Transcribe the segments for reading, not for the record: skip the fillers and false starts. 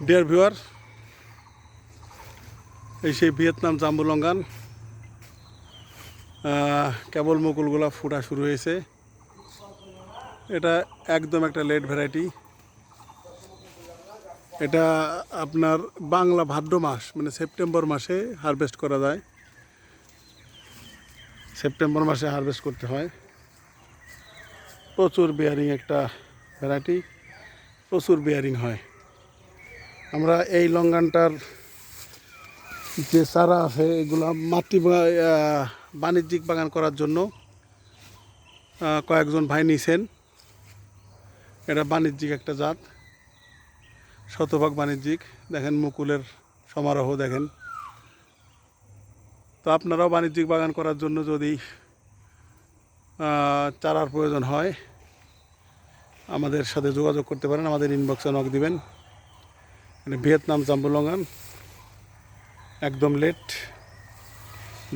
Dear viewer, এই সেই Vietnam জাম্বু লঙ্গান। কেবল মুকুলগুলা ফুটা শুরু হয়েছে। এটা একদম একটা লেট ভ্যারাইটি। এটা আপনার বাংলা ভাদ্র মাস মানে সেপ্টেম্বর মাসে হারভেস্ট করা যায়। সেপ্টেম্বর মাসে হারভেস্ট করতে হয়। প্রচুর বেয়ারিং একটা ভ্যারাইটি, প্রচুর বেয়ারিং হয়। আমরা এই লঙ্গানটার যে চারা আছে এগুলো বাণিজ্যিক বাগান করার জন্য কয়েকজন ভাই নিছেন। এটা বাণিজ্যিক একটা জাত, শতভাগ বাণিজ্যিক। দেখেন মুকুলের সমারোহ দেখেন। তো আপনারাও বাণিজ্যিক বাগান করার জন্য যদি চারার প্রয়োজন হয় আমাদের সাথে যোগাযোগ করতে পারেন, আমাদের ইনবক্সে নক দিবেন। ভিয়েতনাম জাম্বু লঙ্গান একদম লেট।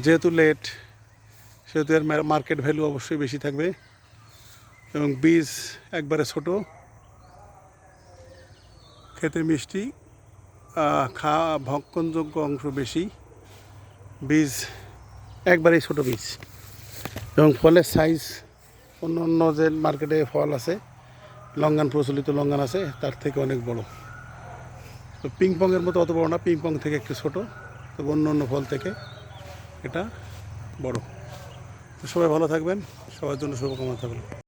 যেহেতু লেট সেহেতু এর মার্কেট ভ্যালু অবশ্যই বেশি থাকবে এবং বীজ একবারে ছোট, খেতে মিষ্টি, ভক্ষণযোগ্য অংশ বেশি, বীজ একবারেই ছোট বীজ এবং ফলের সাইজ অন্য অন্য যে মার্কেটে ফল আছে লঙ্গান, প্রচলিত লঙ্গান আছে তার থেকে অনেক বড়। তো পিংপংয়ের মতো অত বড় না, পিংপং থেকে একটু ছোটো, তবে অন্য অন্য ফল থেকে এটা বড়। তো সবাই ভালো থাকবেন, সবার জন্য শুভকামনা থাকলো।